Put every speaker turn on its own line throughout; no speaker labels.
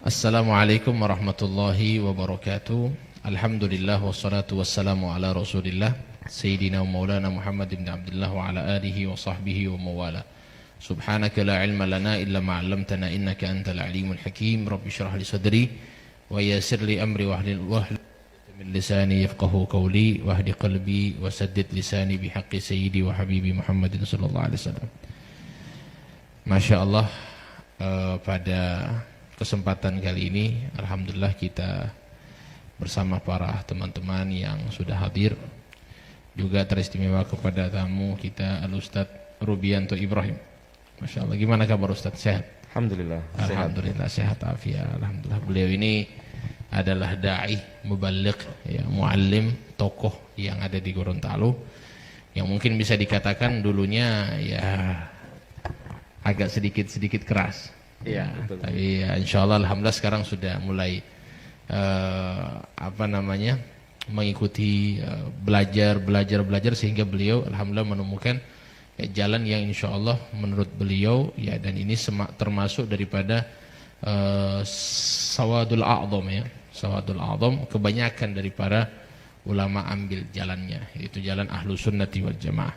Assalamualaikum warahmatullahi wabarakatuh. Alhamdulillah wassalatu wassalamu ala Rasulillah Sayyidina wa Maulana Muhammad ibn Abdullah wa ala alihi wa sahbihi wa mawala. Subhanaka la ilma lana illa ma 'allamtana innaka antal alimul hakim. Rabbi shrah li sadri wa yassir li amri wahlul min lisani yafqahu qawli wahdi qalbi wa saddid lisani bihaqqi sayyidi wa habibi Muhammadin sallallahu alaihi wasallam. Masya Allah, pada kesempatan kali ini alhamdulillah kita bersama para teman-teman yang sudah hadir, juga teristimewa kepada tamu kita Al-Ustadz Rubianto Ibrahim. Masya Allah, gimana kabar Ustadz? Sehat?
Alhamdulillah.
Alhamdulillah sehat afiat. Alhamdulillah, beliau ini adalah da'i, muballigh, ya, muallim, tokoh yang ada di Gorontalo, yang mungkin bisa dikatakan dulunya ya agak sedikit keras. Ya, betul. Tapi ya, insya Allah alhamdulillah sekarang sudah mulai mengikuti belajar sehingga beliau alhamdulillah menemukan jalan yang insya Allah menurut beliau ya, dan ini termasuk daripada sawadul a'zam ya, sawadul a'zam, kebanyakan dari para ulama ambil jalannya, yaitu jalan ahlu sunnati wal jamaah.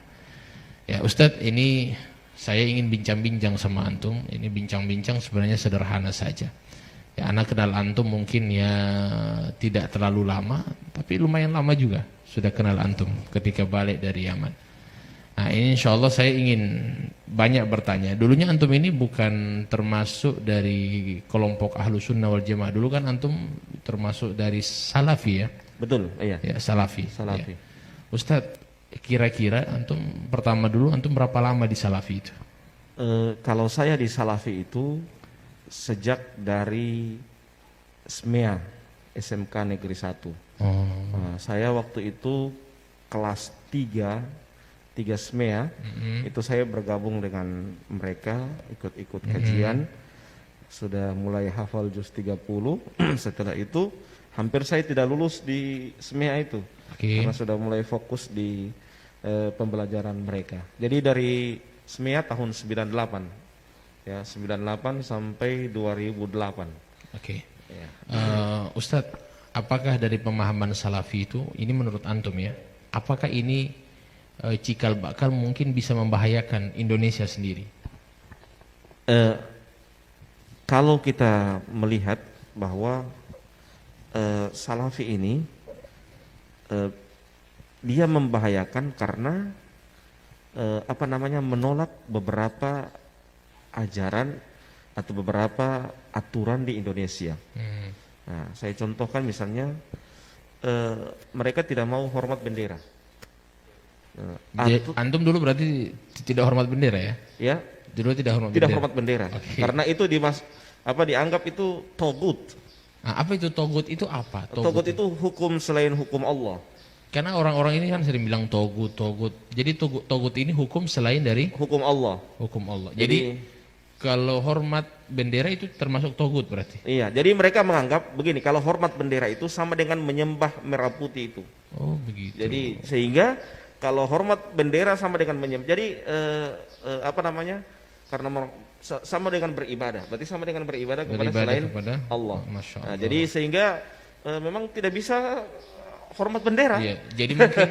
Ya Ustadz, ini saya ingin bincang-bincang sama antum. Ini bincang-bincang sebenarnya sederhana saja. Ya, anak kenal antum mungkin ya tidak terlalu lama, tapi lumayan lama juga sudah kenal antum ketika balik dari Yaman. Nah ini insya Allah saya ingin banyak bertanya. Dulunya antum ini bukan termasuk dari kelompok ahlu sunnah wal jamaah. Dulu kan antum termasuk dari salafi ya?
Betul, iya.
Ya, salafi.
Salafi.
Ya. Ustadz, kira-kira antum pertama dulu antum berapa lama di salafi itu?
Kalau saya di salafi itu sejak dari SMEA, SMK Negeri 1. Saya waktu itu kelas 3 SMEA, itu saya bergabung dengan mereka, ikut kajian, sudah mulai hafal juz 30. Setelah itu hampir saya tidak lulus di SMEA itu. Karena sudah mulai fokus di pembelajaran mereka. Jadi dari SMEA tahun 98 ya, 98 sampai 2008. Ya.
Ustadz, apakah dari pemahaman salafi itu, ini menurut antum ya, apakah ini cikal bakal mungkin bisa membahayakan Indonesia sendiri?
Kalau kita melihat bahwa salafi ini dia membahayakan karena menolak beberapa ajaran atau beberapa aturan di Indonesia. Nah, saya contohkan misalnya mereka tidak mau hormat bendera.
Antum dulu berarti tidak hormat bendera ya?
Ya.
Dulu tidak hormat
tidak
bendera.
Hormat bendera. Karena itu dianggap itu togut.
Nah, apa itu togut itu apa?
Togut itu hukum selain hukum Allah.
Karena orang-orang ini kan sering bilang togut. Jadi togut ini hukum selain dari
hukum Allah.
Hukum Allah. Jadi kalau hormat bendera itu termasuk togut berarti?
Iya, jadi mereka menganggap begini, kalau hormat bendera itu sama dengan menyembah merah putih itu.
Oh begitu.
Jadi sehingga kalau hormat bendera sama dengan menyembah. Jadi karena sama dengan beribadah. Berarti sama dengan beribadah kepada Allah.
Masya Allah.
Nah, jadi sehingga memang tidak bisa hormat bendera.
Iya, jadi mungkin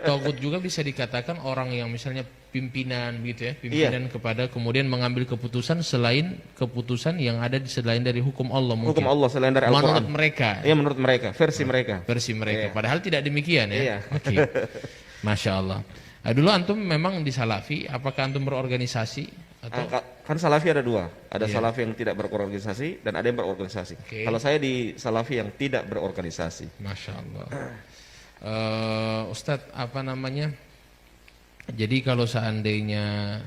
togut juga bisa dikatakan orang yang misalnya pimpinan gitu ya, pimpinan kepada kemudian mengambil keputusan selain keputusan yang ada selain dari hukum Allah mungkin.
Hukum Allah selain dari Al-Quran.
Menurut mereka.
Iya, menurut mereka, versi mereka.
Iya. Padahal tidak demikian ya.
Iya.
Oke. Masya Allah. Nah, dulu antum memang di salafi, apakah antum berorganisasi atau?
Kan salafi ada dua, ada salafi yang tidak berorganisasi dan ada yang berorganisasi. Kalau saya di salafi yang tidak berorganisasi.
Masya Allah. Ustadz, jadi kalau seandainya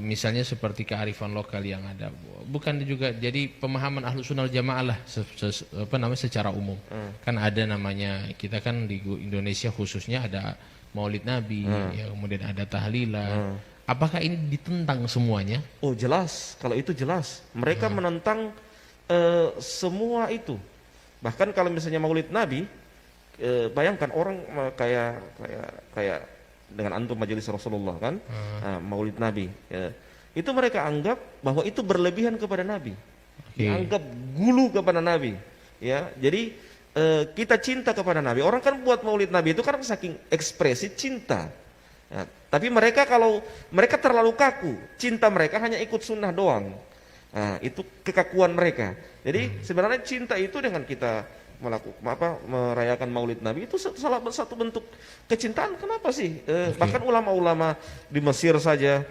misalnya seperti kearifan lokal yang ada, bukan juga jadi pemahaman ahlu sunnah jamaah lah secara umum. Kan ada namanya, kita kan di Indonesia khususnya ada Maulid Nabi, ya, kemudian ada tahlilan. Apakah ini ditentang semuanya?
Oh jelas, kalau itu jelas. Mereka menentang semua itu. Bahkan kalau misalnya Maulid Nabi, bayangkan orang kayak dengan antum majelis Rasulullah kan, Maulid Nabi, itu mereka anggap bahwa itu berlebihan kepada Nabi. dianggap gulu kepada Nabi. Ya, jadi kita cinta kepada Nabi. Orang kan buat maulid Nabi itu kan saking ekspresi cinta. Ya, tapi mereka kalau mereka terlalu kaku, cinta mereka hanya ikut sunnah doang. Nah, itu kekakuan mereka. Jadi sebenarnya cinta itu dengan kita merayakan maulid Nabi itu salah satu bentuk kecintaan. Kenapa sih? Bahkan ulama-ulama di Mesir saja,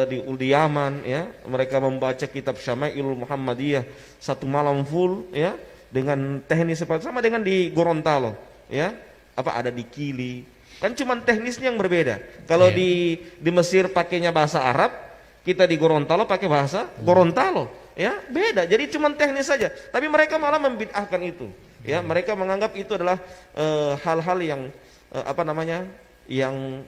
di Yaman, ya, mereka membaca kitab Syama'ilul Muhammadiyah satu malam full, ya, dengan teknis seperti sama dengan di Gorontalo, ya, ada di Kili, kan cuman teknisnya yang berbeda. Kalau di Mesir pakainya bahasa Arab, kita di Gorontalo pakai bahasa Gorontalo, ya, beda. Jadi cuman teknis saja. Tapi mereka malah membid'ahkan itu. Ya, mereka menganggap itu adalah hal-hal yang yang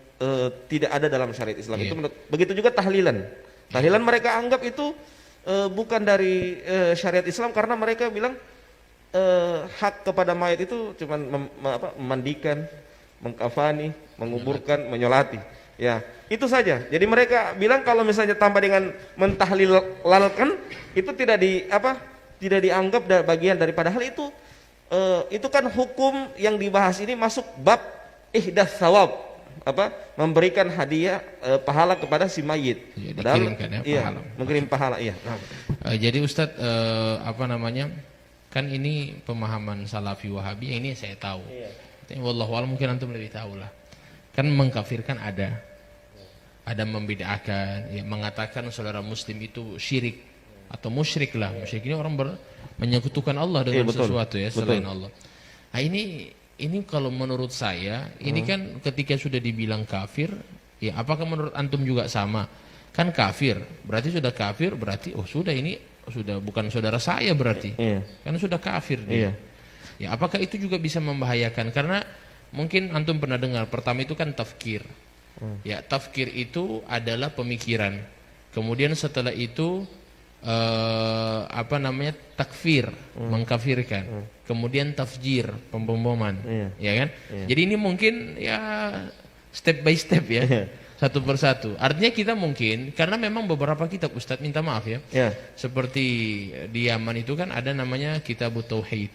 tidak ada dalam syariat Islam. Itu begitu juga tahlilan. Tahlilan mereka anggap itu bukan dari syariat Islam karena mereka bilang hak kepada mayat itu cuma memandikan, mengkafani, menguburkan, menyolati. Ya, itu saja. Jadi mereka bilang kalau misalnya tambah dengan mentahlilalkan itu tidak dianggap bagian daripada hal itu. Itu kan hukum yang dibahas ini masuk bab ihdas sawab, memberikan hadiah pahala kepada si mayit. Padahal pahala. Mengirim pahala, iya.
Jadi Ustadz kan ini pemahaman Salafi Wahabi, ini saya tahu. Wallahu a'lam, mungkin antum lebih tahu lah. Kan mengkafirkan ada membid'ahkan, ya, mengatakan saudara muslim itu syirik atau musyrik lah. Musyrik ini orang menyekutukan Allah dengan sesuatu, ya, selain Allah. Nah, ini kalau menurut saya ini kan ketika sudah dibilang kafir, ya, apakah menurut antum juga sama? Kan kafir, berarti sudah kafir, berarti sudah ini sudah bukan saudara saya berarti. Kan sudah kafir dia. Ya, apakah itu juga bisa membahayakan? Karena mungkin antum pernah dengar, pertama itu kan tafkir. Ya, tafkir itu adalah pemikiran. Kemudian setelah itu takfir, mengkafirkan. Kemudian tafjir, pemboman, ya kan? Jadi ini mungkin ya step by step, ya. Satu persatu. Artinya kita mungkin karena memang beberapa kitab, Ustadz minta maaf ya. Seperti di Yaman itu kan ada namanya Kitabut Tauhid.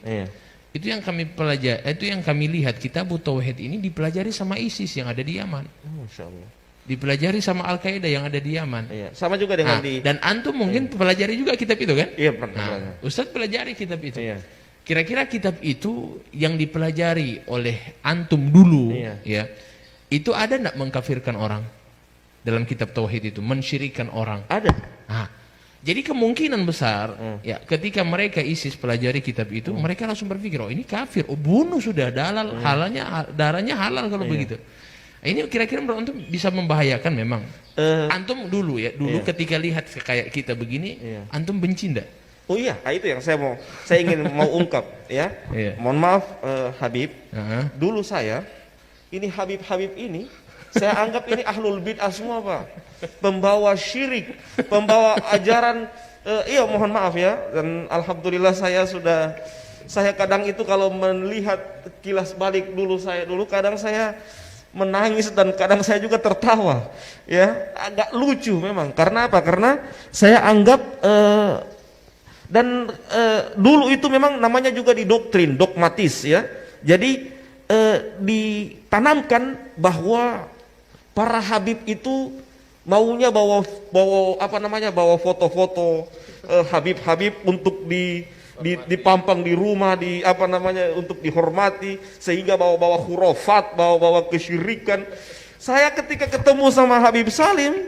Itu yang kami pelajari, itu yang kami lihat, Kitabut Tauhid ini dipelajari sama ISIS yang ada di Yaman. Masya Allah. Dipelajari sama Al-Qaeda yang ada di Yaman.
Sama juga dengan
dan antum mungkin pelajari juga kitab itu kan?
Iya, pernah.
Ustadz pelajari kitab itu. Kira-kira kitab itu yang dipelajari oleh antum dulu, ya, itu ada enggak mengkafirkan orang dalam kitab tauhid itu, mensyirikkan orang?
Ada.
Jadi kemungkinan besar, ya, ketika mereka ISIS pelajari kitab itu, mereka langsung berpikir, ini kafir, bunuh sudah, darahnya halal kalau begitu. Ini kira-kira menurut antum bisa membahayakan memang? Antum dulu ketika lihat kayak kita begini, antum benci enggak?
Oh iya, itu yang saya ingin ungkap, ya. Mohon maaf, Habib. Dulu ini Habib ini, saya anggap ini ahlul bid'ah semua, Pak. Pembawa syirik, pembawa ajaran. Mohon maaf ya. Dan alhamdulillah saya kadang itu kalau melihat kilas balik dulu kadang saya menangis dan kadang saya juga tertawa, ya, agak lucu memang. Karena apa? Karena saya anggap dulu itu memang namanya juga didoktrin, dogmatis, ya. Jadi ditanamkan bahwa para habib itu maunya bawa foto-foto habib-habib untuk dipampang di rumah, untuk dihormati, sehingga bawa khurafat, bawa kesyirikan. Saya ketika ketemu sama Habib Salim,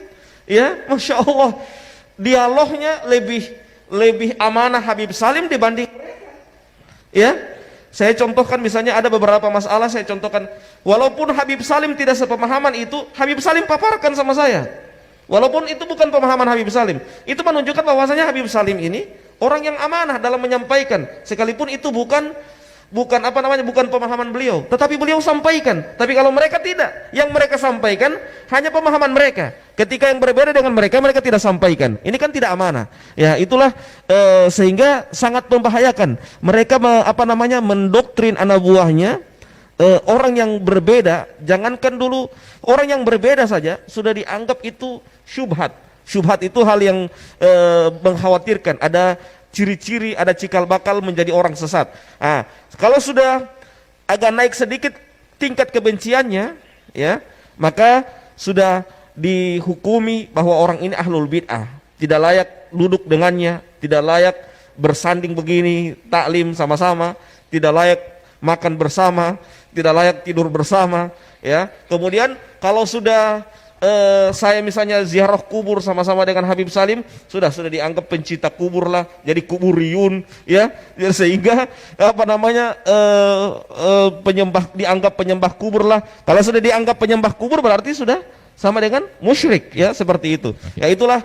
ya, Masya Allah, dialognya lebih amanah Habib Salim dibanding mereka. Ya, saya contohkan misalnya ada beberapa masalah, saya contohkan, walaupun Habib Salim tidak sepemahaman itu, Habib Salim paparkan sama saya. Walaupun itu bukan pemahaman Habib Salim, itu menunjukkan bahwasanya Habib Salim ini orang yang amanah dalam menyampaikan, sekalipun itu bukan pemahaman beliau, tetapi beliau sampaikan. Tapi kalau mereka tidak, yang mereka sampaikan hanya pemahaman mereka. Ketika yang berbeda dengan mereka tidak sampaikan. Ini kan tidak amanah. Ya, itulah sehingga sangat membahayakan. Mereka mendoktrin anak buahnya. Orang yang berbeda, jangankan dulu orang yang berbeda saja sudah dianggap itu syubhat. Syubhat itu hal yang mengkhawatirkan. Ada ciri-ciri, ada cikal bakal menjadi orang sesat. Nah, kalau sudah agak naik sedikit tingkat kebenciannya, ya, maka sudah dihukumi bahwa orang ini ahlul bid'ah, tidak layak duduk dengannya, tidak layak bersanding begini, taklim sama-sama, tidak layak makan bersama, tidak layak tidur bersama, ya. Kemudian kalau sudah saya misalnya ziarah kubur sama-sama dengan Habib Salim, sudah dianggap pencinta kubur lah, jadi kuburiyun, ya. Sehingga apa namanya penyembah, dianggap penyembah kubur lah. Kalau sudah dianggap penyembah kubur berarti sudah sama dengan musyrik, ya, seperti itu. Ya, itulah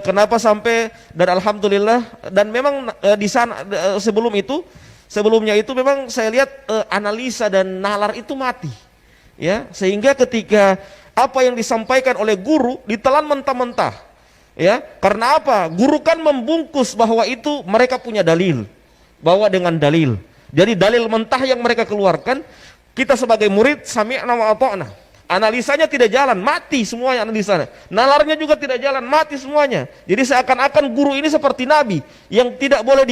kenapa sampai, dan alhamdulillah, dan memang di sana sebelumnya itu memang saya lihat analisa dan nalar itu mati, ya, sehingga ketika apa yang disampaikan oleh guru ditelan mentah-mentah, ya. Karena apa? Guru kan membungkus bahwa itu mereka punya dalil, bahwa dengan dalil. Jadi dalil mentah yang mereka keluarkan, kita sebagai murid sami'na wa ata'na. Analisanya tidak jalan, mati semuanya analisanya. Nalarnya juga tidak jalan, mati semuanya. Jadi seakan-akan guru ini seperti nabi yang tidak boleh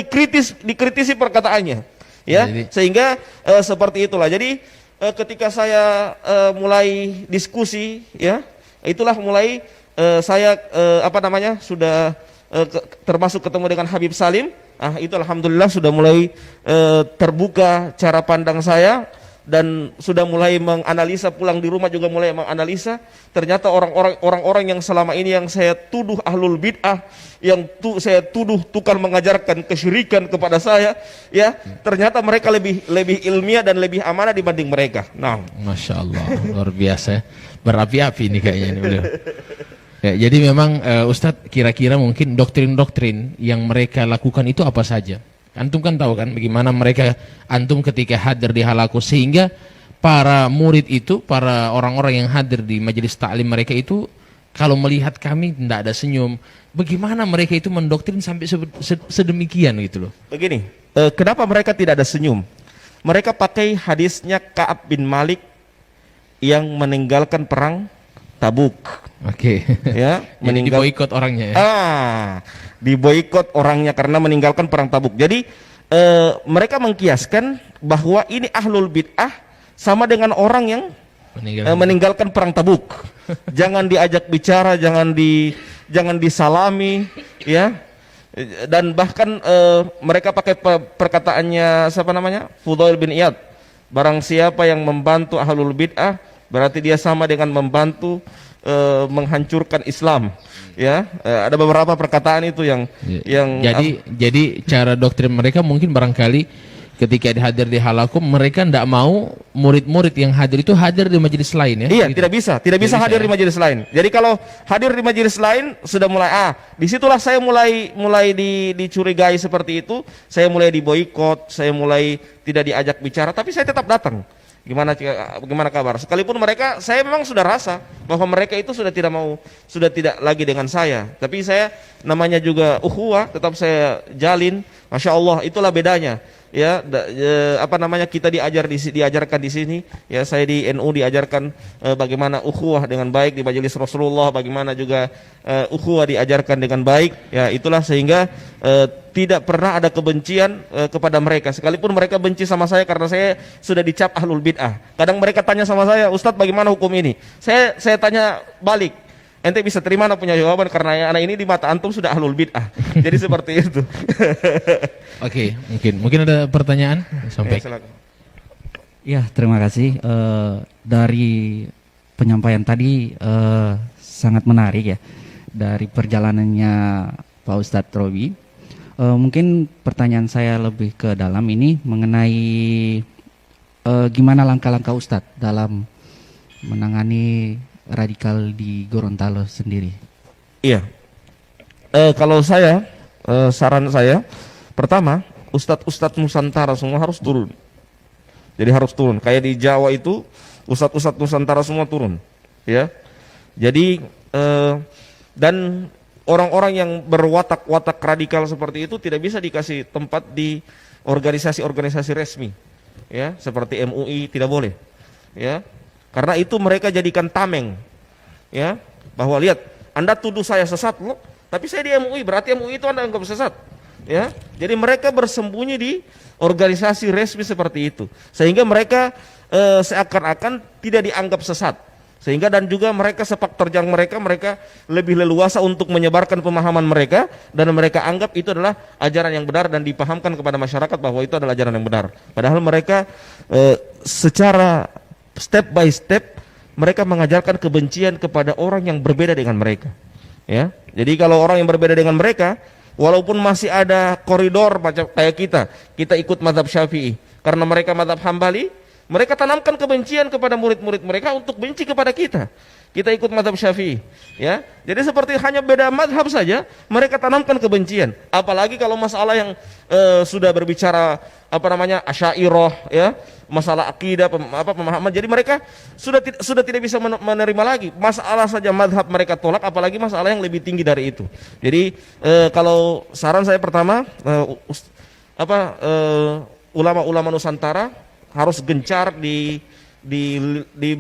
dikritisi perkataannya, ya. Sehingga seperti itulah. Jadi ketika saya mulai diskusi, ya, itulah mulai saya sudah termasuk ketemu dengan Habib Salim. Itu alhamdulillah sudah mulai terbuka cara pandang saya, dan sudah mulai menganalisa, pulang di rumah juga mulai menganalisa. Ternyata orang-orang yang selama ini yang saya tuduh ahlul bid'ah, yang saya tuduh tukang mengajarkan kesyirikan kepada saya, ya, ternyata mereka lebih ilmiah dan lebih amanah dibanding mereka. Nah,
Masya Allah, luar biasa, berapi-api ini kayaknya ini beliau. Ya, jadi memang Ustadz, kira-kira mungkin doktrin-doktrin yang mereka lakukan itu apa saja? Antum kan tahu kan bagaimana mereka, antum ketika hadir di halaku, sehingga para murid itu, para orang-orang yang hadir di majelis taklim mereka itu, kalau melihat kami tidak ada senyum. Bagaimana mereka itu mendoktrin sampai sedemikian gitu loh.
Begini, kenapa mereka tidak ada senyum? Mereka pakai hadisnya Ka'ab bin Malik yang meninggalkan perang Tabuk.
Oke.
Ya,
diboikot orangnya ya.
Diboikot orangnya karena meninggalkan perang Tabuk. Jadi mereka mengkiaskan bahwa ini ahlul bid'ah sama dengan orang yang meninggalkan perang Tabuk. Jangan diajak bicara, jangan disalami, ya. Dan bahkan mereka pakai perkataannya siapa namanya? Fudail bin Iyad. Barang siapa yang membantu ahlul bid'ah, berarti dia sama dengan membantu menghancurkan Islam, ya. Ada beberapa perkataan itu yang
jadi cara doktrin mereka mungkin barangkali ketika hadir di halakum, mereka tidak mau murid-murid yang hadir itu hadir di majelis lain, ya.
Iya,
gitu.
tidak bisa hadir di majelis lain. Jadi kalau hadir di majelis lain sudah mulai disitulah saya mulai dicurigai seperti itu. Saya mulai diboikot, saya mulai tidak diajak bicara, tapi saya tetap datang. Gimana kabar? Sekalipun mereka, saya memang sudah rasa bahwa mereka itu sudah tidak lagi dengan saya. Tapi saya, namanya juga ukhuwah, tetap saya jalin. Masya Allah, itulah bedanya. Ya, kita diajarkan di sini, ya. Saya di NU diajarkan bagaimana ukhuwah dengan baik di majelis Rasulullah, bagaimana juga ukhuwah diajarkan dengan baik, ya. Itulah sehingga tidak pernah ada kebencian kepada mereka, sekalipun mereka benci sama saya karena saya sudah dicap ahlul bid'ah. Kadang mereka tanya sama saya, Ustadz bagaimana hukum ini? Saya tanya balik, ente bisa terima anak punya jawaban karena anak ini di mata antum sudah ahlul bid'ah. Jadi seperti itu.
Oke, mungkin ada pertanyaan sampai.
Ya, terima kasih. Dari penyampaian tadi sangat menarik, ya, dari perjalanannya Pak Ustadz Robi. Mungkin pertanyaan saya lebih ke dalam ini mengenai gimana langkah-langkah Ustadz dalam menangani radikal di Gorontalo sendiri.
Iya. Kalau saya, saran saya, pertama, ustadz Nusantara semua harus turun. Jadi harus turun. Kayak di Jawa itu, ustadz Nusantara semua turun, ya. Jadi dan orang-orang yang berwatak-watak radikal seperti itu tidak bisa dikasih tempat di organisasi-organisasi resmi, ya, seperti MUI tidak boleh, ya. Karena itu mereka jadikan tameng, ya, bahwa lihat, Anda tuduh saya sesat loh, tapi saya di MUI, berarti MUI itu Anda anggap sesat. ya. Jadi mereka bersembunyi di organisasi resmi seperti itu, sehingga mereka seakan-akan tidak dianggap sesat. Sehingga dan juga mereka sepak terjang mereka lebih leluasa untuk menyebarkan pemahaman mereka, dan mereka anggap itu adalah ajaran yang benar dan dipahamkan kepada masyarakat bahwa itu adalah ajaran yang benar. Padahal mereka secara step by step mereka mengajarkan kebencian kepada orang yang berbeda dengan mereka. Ya, jadi kalau orang yang berbeda dengan mereka, walaupun masih ada koridor macam kayak kita ikut mazhab Syafi'i, karena mereka mazhab Hambali, mereka tanamkan kebencian kepada murid-murid mereka untuk benci kepada kita. Kita ikut mazhab Syafi'i, ya. Jadi seperti hanya beda mazhab saja, mereka tanamkan kebencian. Apalagi kalau masalah yang sudah berbicara Asy'ariyah, ya, masalah akidah, pemahaman. Jadi mereka sudah tidak bisa menerima lagi. Masalah saja mazhab mereka tolak, apalagi masalah yang lebih tinggi dari itu. Jadi kalau saran saya pertama, ulama-ulama Nusantara harus gencar di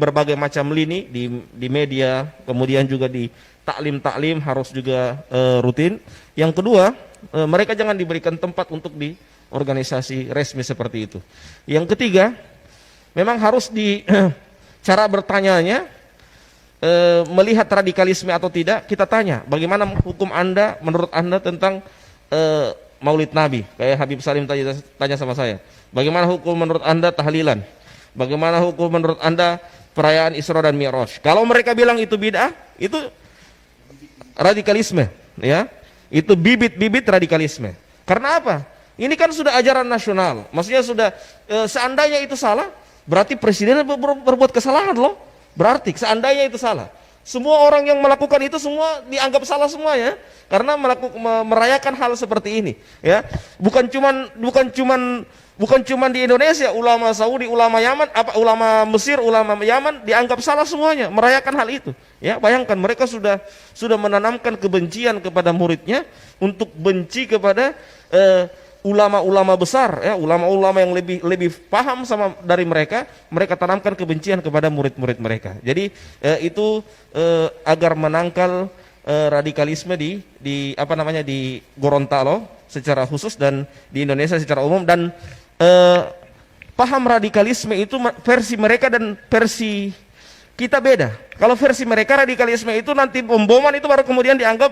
berbagai macam lini, di media, kemudian juga di taklim harus juga rutin. Yang kedua, mereka jangan diberikan tempat untuk di organisasi resmi seperti itu. Yang ketiga, memang harus cara bertanyanya, melihat radikalisme atau tidak, kita tanya bagaimana hukum Anda, menurut Anda tentang Maulid Nabi. Kayak Habib Salim tanya sama saya, bagaimana hukum menurut Anda tahlilan? Bagaimana hukum menurut Anda perayaan Isra dan Mi'raj? Kalau mereka bilang itu bid'ah, itu radikalisme, ya. Itu bibit-bibit radikalisme. Karena apa? Ini kan sudah ajaran nasional. Maksudnya sudah seandainya itu salah, berarti presiden berbuat kesalahan loh. Berarti seandainya itu salah, semua orang yang melakukan itu semua dianggap salah semuanya, karena merayakan hal seperti ini, ya. Bukan cuman di Indonesia, ulama Saudi, ulama Yaman, ulama Mesir, ulama Yaman dianggap salah semuanya merayakan hal itu. Ya, bayangkan mereka sudah menanamkan kebencian kepada muridnya untuk benci kepada ulama-ulama besar, ya, ulama-ulama yang lebih paham dari mereka tanamkan kebencian kepada murid-murid mereka. Jadi itu agar menangkal radikalisme di Gorontalo secara khusus dan di Indonesia secara umum. Dan paham radikalisme itu versi mereka dan versi kita beda. Kalau versi mereka radikalisme itu nanti bom-boman itu baru kemudian dianggap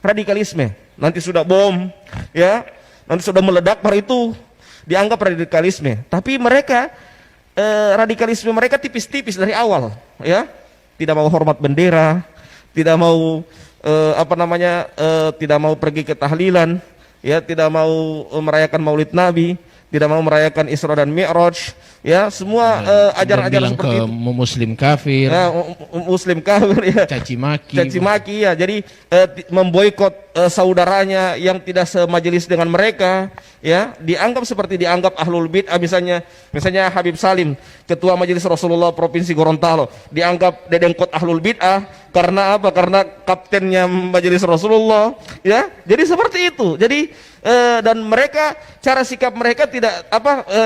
radikalisme. Nanti sudah bom, ya, nanti sudah meledak baru itu dianggap radikalisme. Tapi mereka radikalisme mereka tipis-tipis dari awal, ya. Tidak mau hormat bendera, tidak mau tidak mau pergi ke tahlilan, ya, tidak mau merayakan Maulid Nabi, tidak mau merayakan Isra dan Mi'raj, ya, semua ajaran-ajaran seperti itu.
Muslim kafir,
ya, muslim kafir, ya, caci maki, ya. Jadi memboikot saudaranya yang tidak semajelis dengan mereka, ya, dianggap ahlul bid'ah. Misalnya Habib Salim, ketua majelis Rasulullah Provinsi Gorontalo, dianggap dedengkot ahlul bid'ah karena apa? Karena kaptennya majelis Rasulullah, ya. Jadi seperti itu. Jadi dan mereka, cara sikap mereka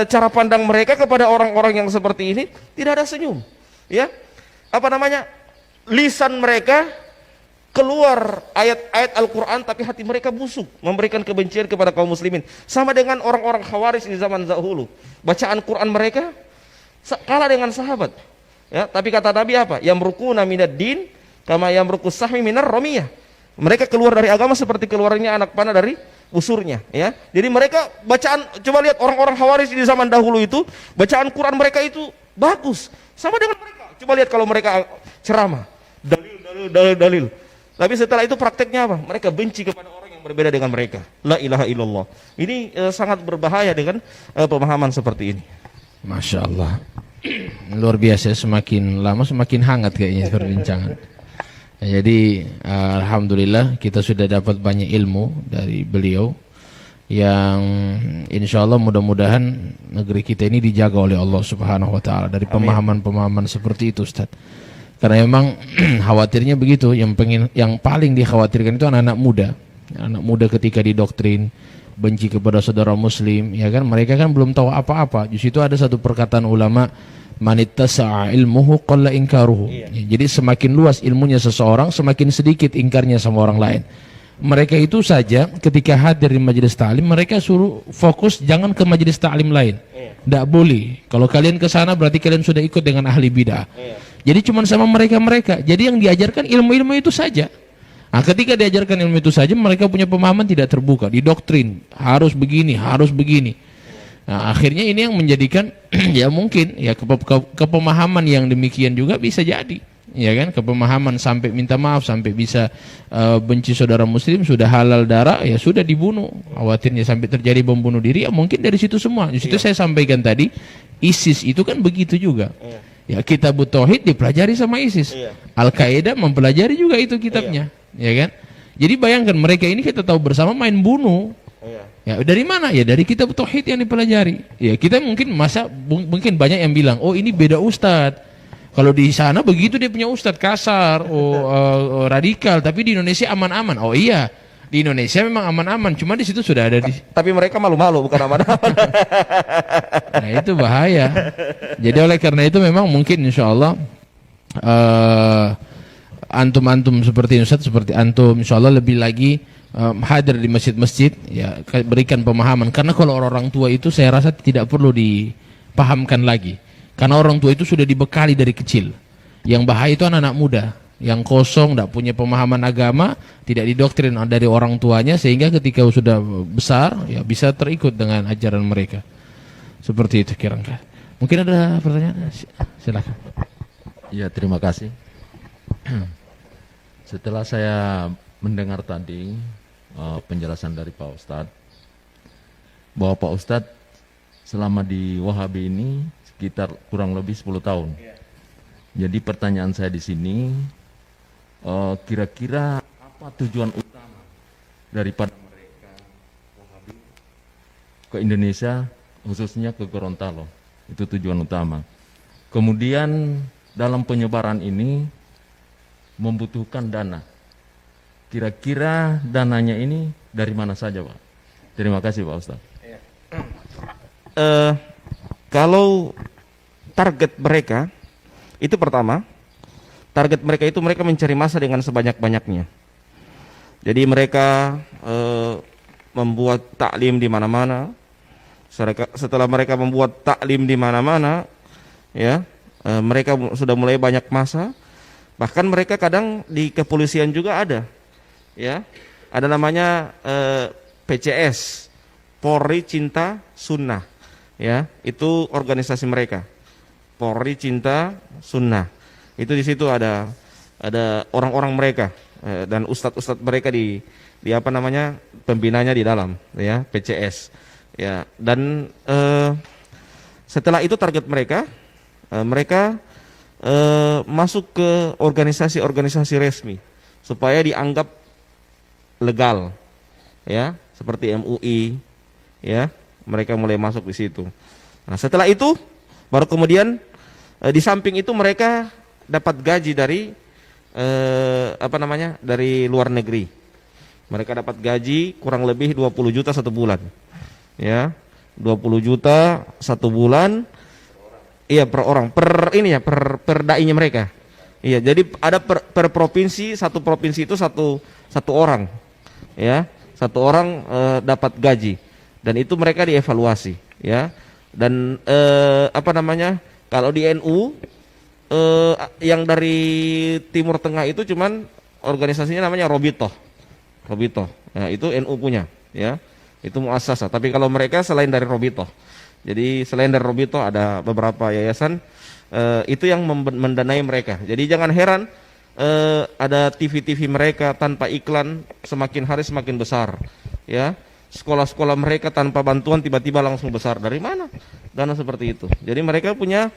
cara pandang mereka kepada orang-orang yang seperti ini tidak ada senyum, ya. Lisan mereka keluar ayat-ayat Al-Quran, tapi hati mereka busuk, memberikan kebencian kepada kaum muslimin. Sama dengan orang-orang Khawarij di zaman dahulu, bacaan Quran mereka kalah dengan sahabat, ya. Tapi kata Nabi apa? Yamrukuna minad din kama yamrukus sahmi minar ramiyah. Mereka keluar dari agama seperti keluarnya anak panah dari busurnya, ya. Jadi mereka bacaan, coba lihat orang-orang Khawarij di zaman dahulu itu, bacaan Quran mereka itu bagus, sama dengan mereka. Coba lihat kalau mereka ceramah, dalil. Tapi setelah itu prakteknya apa? Mereka benci kepada orang yang berbeda dengan mereka. La ilaha illallah. Ini sangat berbahaya dengan pemahaman seperti ini.
Masya Allah. Luar biasa, semakin lama semakin hangat kayaknya perbincangan. Jadi alhamdulillah kita sudah dapat banyak ilmu dari beliau, yang insya Allah mudah-mudahan negeri kita ini dijaga oleh Allah Subhanahu Wa Taala dari pemahaman-pemahaman seperti itu, Ustaz. Karena memang khawatirnya begitu, yang paling dikhawatirkan itu anak-anak muda ketika didoktrin benci kepada saudara muslim, ya kan, mereka kan belum tahu apa-apa. Di situ ada satu perkataan ulama, manittasa'a ilmuhu qalla inkaruhu. Jadi semakin luas ilmunya seseorang, semakin sedikit ingkarnya sama orang lain. mereka itu saja ketika hadir di majelis ta'lim mereka suruh fokus jangan ke majelis ta'lim lain. Tidak boleh. Kalau kalian ke sana berarti kalian sudah ikut dengan ahli bidah. Jadi cuma sama mereka-mereka. Jadi yang diajarkan ilmu-ilmu itu saja. Nah, ketika diajarkan ilmu itu saja mereka punya pemahaman tidak terbuka, didoktrin harus begini, harus begini. Nah, akhirnya ini yang menjadikan ya mungkin ya kepemahaman yang demikian juga bisa jadi. Ya kan, kepemahaman sampai minta maaf, sampai bisa benci saudara muslim, sudah halal darah, ya sudah dibunuh. Khawatirnya sampai terjadi bom bunuh diri, ya mungkin dari situ semua. Di situ saya sampaikan tadi, ISIS itu kan begitu juga. Ya Kitabut Tauhid dipelajari sama ISIS. Al-Qaeda mempelajari juga itu kitabnya, ya kan? Jadi bayangkan mereka ini kita tahu bersama main bunuh. Ya dari mana? Ya dari Kitabut Tauhid yang dipelajari. Ya kita mungkin mungkin banyak yang bilang, oh ini beda ustadz. Kalau di sana begitu dia punya ustadz kasar, radikal, tapi di Indonesia aman-aman. Oh iya, di Indonesia memang aman-aman, cuma di situ sudah ada di.
Tapi mereka malu-malu bukan aman-aman.
Nah itu bahaya. Jadi oleh karena itu memang mungkin insya Allah antum-antum seperti Ustadz, seperti antum, insya Allah lebih lagi hadir di masjid-masjid, ya berikan pemahaman. Karena kalau orang tua itu saya rasa tidak perlu dipahamkan lagi. Karena orang tua itu sudah dibekali dari kecil. Yang bahaya itu anak-anak muda yang kosong, tidak punya pemahaman agama, tidak didoktrin dari orang tuanya, sehingga ketika sudah besar ya bisa terikut dengan ajaran mereka. Seperti itu kira-kira. Mungkin ada pertanyaan? Silakan.
Ya, terima kasih. Setelah saya mendengar tadi penjelasan dari Pak Ustadz, bahwa Pak Ustadz selama di Wahabi ini sekitar kurang lebih 10 tahun. Jadi pertanyaan saya di sini, kira-kira apa tujuan utama daripada mereka Wahabi ke Indonesia, khususnya ke Gorontalo? Itu tujuan utama. Kemudian dalam penyebaran ini membutuhkan dana. Kira-kira dananya ini dari mana saja, Pak? Terima kasih, Pak Ustadz.
Kalau target mereka itu pertama, target mereka itu mereka mencari masa dengan sebanyak-banyaknya. Jadi mereka membuat taklim di mana-mana. Setelah mereka membuat taklim di mana-mana, ya mereka sudah mulai banyak masa. Bahkan mereka kadang di kepolisian juga ada, ya ada namanya PCS, Polri Cinta Sunnah. Ya, itu organisasi mereka. Polri Cinta Sunnah. Itu di situ ada orang-orang mereka dan ustadz-ustadz mereka di apa namanya pembinanya di dalam, ya PCS. Ya, dan setelah itu target mereka masuk ke organisasi-organisasi resmi supaya dianggap legal, ya seperti MUI, ya. Mereka mulai masuk di situ. Nah, setelah itu baru kemudian di samping itu mereka dapat gaji dari dari luar negeri. Mereka dapat gaji kurang lebih 20 juta satu bulan. Ya, 20 juta satu bulan. Iya, per orang, per dai-nya mereka. Iya, jadi ada per provinsi, satu provinsi itu satu orang. Ya, satu orang dapat gaji. Dan itu mereka dievaluasi, ya. Dan kalau di NU yang dari Timur Tengah itu cuman organisasinya namanya Robitoh. Nah, itu NU punya, ya. Itu muassasah. Tapi kalau mereka selain dari Robitoh. Jadi selain dari Robitoh ada beberapa yayasan itu yang mendanai mereka. Jadi jangan heran ada TV-TV mereka tanpa iklan semakin hari semakin besar, ya. Sekolah-sekolah mereka tanpa bantuan tiba-tiba langsung besar. Dari mana dana seperti itu? Jadi mereka punya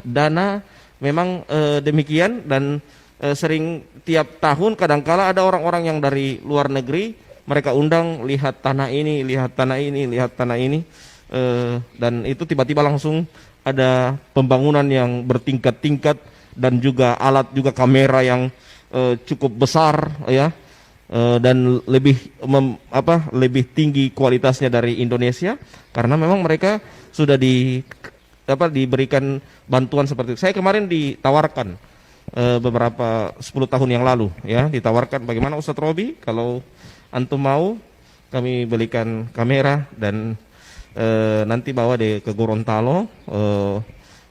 dana memang demikian. Dan sering tiap tahun kadangkala ada orang-orang yang dari luar negeri mereka undang, lihat tanah ini, lihat tanah ini, lihat tanah ini, dan itu tiba-tiba langsung ada pembangunan yang bertingkat-tingkat dan juga alat juga kamera yang cukup besar, ya. Dan lebih tinggi kualitasnya dari Indonesia karena memang mereka sudah diberikan bantuan seperti itu. Saya kemarin ditawarkan beberapa 10 tahun yang lalu ya, ditawarkan bagaimana Ustadz Robi kalau antum mau kami belikan kamera dan nanti bawa ke Gorontalo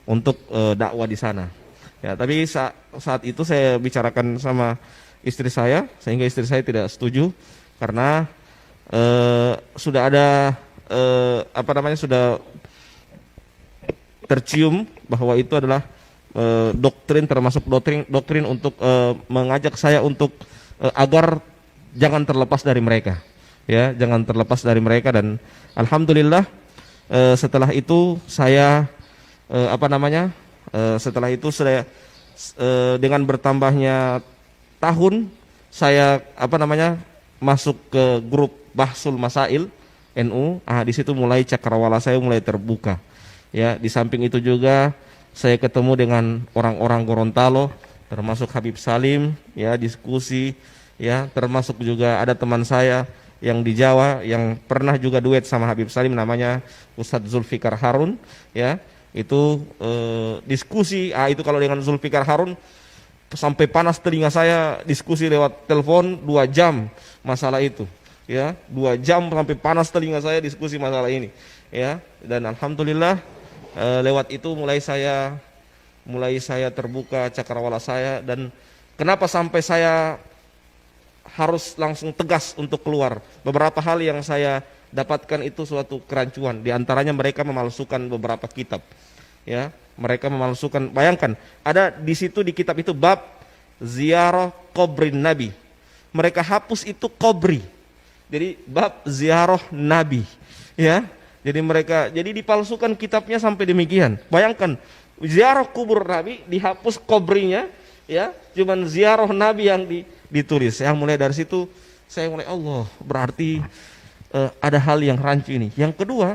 untuk dakwah di sana. Ya, tapi saat itu saya bicarakan sama istri saya sehingga istri saya tidak setuju karena sudah ada sudah tercium bahwa itu adalah doktrin, termasuk doktrin untuk mengajak saya untuk agar jangan terlepas dari mereka, ya, jangan terlepas dari mereka. Dan alhamdulillah setelah itu saya setelah itu saya dengan bertambahnya tahun saya masuk ke grup Bahsul Masail NU. Di situ mulai cakrawala saya mulai terbuka. Ya, di samping itu juga saya ketemu dengan orang-orang Gorontalo, termasuk Habib Salim, ya, diskusi, ya, termasuk juga ada teman saya yang di Jawa yang pernah juga duet sama Habib Salim, namanya Ustadz Zulfikar Harun, ya, itu diskusi. Itu kalau dengan Zulfikar Harun sampai panas telinga saya, diskusi lewat telepon 2 jam masalah itu, ya, 2 jam sampai panas telinga saya diskusi masalah ini, ya. Dan alhamdulillah lewat itu mulai saya terbuka cakrawala saya. Dan kenapa sampai saya harus langsung tegas untuk keluar? Beberapa hal yang saya dapatkan itu suatu kerancuan. Di antaranya mereka memalsukan beberapa kitab, ya, mereka memalsukan. Bayangkan ada di situ di kitab itu bab ziarah kubrin Nabi, mereka hapus itu kubri, jadi bab ziarah Nabi, ya. Jadi dipalsukan kitabnya sampai demikian. Bayangkan ziarah kubur Nabi dihapus kubrinya, ya, cuman ziarah Nabi yang ditulis. Ya, mulai dari situ saya mulai, Allah, berarti ada hal yang rancu ini. Yang kedua,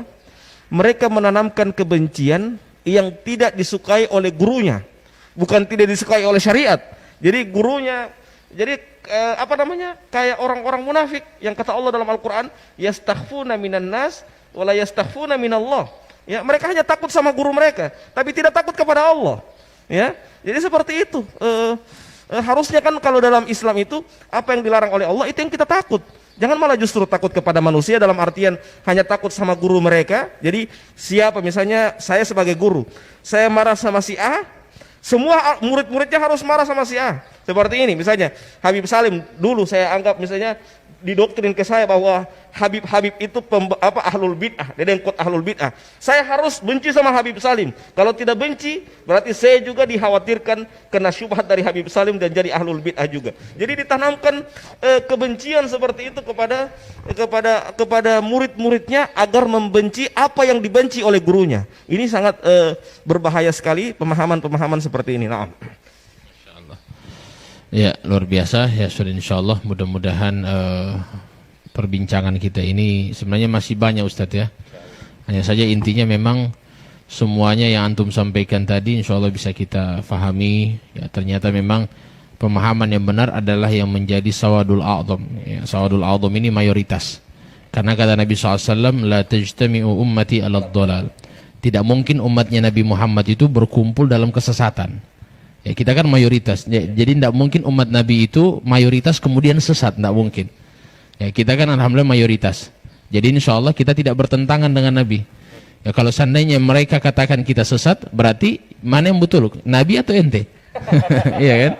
mereka menanamkan kebencian yang tidak disukai oleh gurunya, bukan tidak disukai oleh syariat. Jadi gurunya, jadi kayak orang-orang munafik yang kata Allah dalam Al-Quran, yastakhfuna minan nas wala yastakhfuna minallah. Ya, mereka hanya takut sama guru mereka, tapi tidak takut kepada Allah. Ya, jadi seperti itu. Harusnya kan kalau dalam Islam itu apa yang dilarang oleh Allah itu yang kita takut. Jangan malah justru takut kepada manusia dalam artian hanya takut sama guru mereka. Jadi siapa, misalnya saya sebagai guru, saya marah sama si A, semua murid-muridnya harus marah sama si A. Seperti ini misalnya Habib Salim, dulu saya anggap misalnya didoktrin ke saya bahwa Habib itu ahlul bid'ah, dedengkot ahlul bid'ah. Saya harus benci sama Habib Salim. Kalau tidak benci, berarti saya juga dikhawatirkan kena syubhat dari Habib Salim dan jadi ahlul bid'ah juga. Jadi ditanamkan kebencian seperti itu kepada murid-muridnya agar membenci apa yang dibenci oleh gurunya. Ini sangat berbahaya sekali pemahaman-pemahaman seperti ini. Nah,
ya, luar biasa ya, sudah insyaallah. Mudah-mudahan perbincangan kita ini sebenarnya masih banyak Ustadz, ya. Hanya saja intinya memang semuanya yang antum sampaikan tadi insyaallah bisa kita fahami. Ya, ternyata memang pemahaman yang benar adalah yang menjadi sawadul a'zam. Ya, sawadul a'zam ini mayoritas. Karena kata Nabi SAW, la tajtami'u ummati ala dhalal. Tidak mungkin umatnya Nabi Muhammad itu berkumpul dalam kesesatan. Ya, kita kan mayoritas, ya, jadi tidak mungkin umat Nabi itu mayoritas kemudian sesat, tidak mungkin. Ya, kita kan alhamdulillah mayoritas. Jadi insya Allah kita tidak bertentangan dengan Nabi. Ya, kalau seandainya mereka katakan kita sesat, berarti mana yang betul? Nabi atau ente? Iya kan?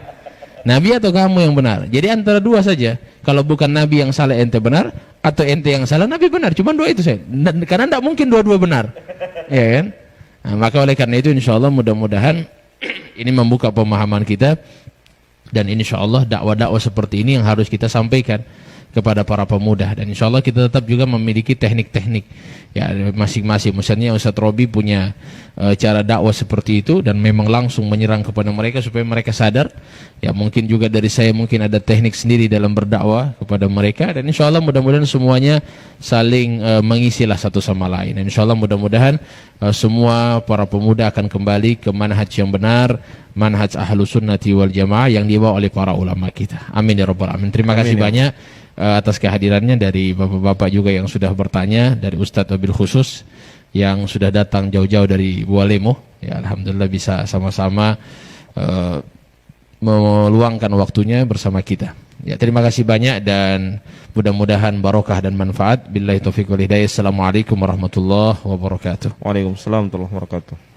Nabi atau kamu yang benar? Jadi antara dua saja. Kalau bukan Nabi yang salah ente benar, atau ente yang salah Nabi benar. Cuma dua itu saja. Karena tidak mungkin dua-dua benar. Iya kan? Nah, maka oleh karena itu insya Allah mudah-mudahan ini membuka pemahaman kita, dan insya Allah dakwah-dakwah seperti ini yang harus kita sampaikan kepada para pemuda. Dan insya Allah kita tetap juga memiliki teknik-teknik, ya, masing-masing. Misalnya Ustadz Robi punya cara dakwah seperti itu, dan memang langsung menyerang kepada mereka supaya mereka sadar. Ya, mungkin juga dari saya mungkin ada teknik sendiri dalam berdakwah kepada mereka, dan insya Allah mudah-mudahan semuanya saling mengisilah satu sama lain. Dan insya Allah mudah-mudahan semua para pemuda akan kembali ke manhaj yang benar, manhaj ahlus sunnati wal jamaah yang dibawa oleh para ulama kita. Amin ya rabbal alamin. Terima kasih banyak atas kehadirannya dari bapak-bapak juga yang sudah bertanya, dari Ustadz wabil khusus yang sudah datang jauh-jauh dari Bualemo. Ya, alhamdulillah bisa sama-sama meluangkan waktunya bersama kita. Ya, terima kasih banyak dan mudah-mudahan barokah dan manfaat. Billahi taufiq wal hidayah. Assalamualaikum warahmatullahi wabarakatuh.
Waalaikumsalam warahmatullahi wabarakatuh.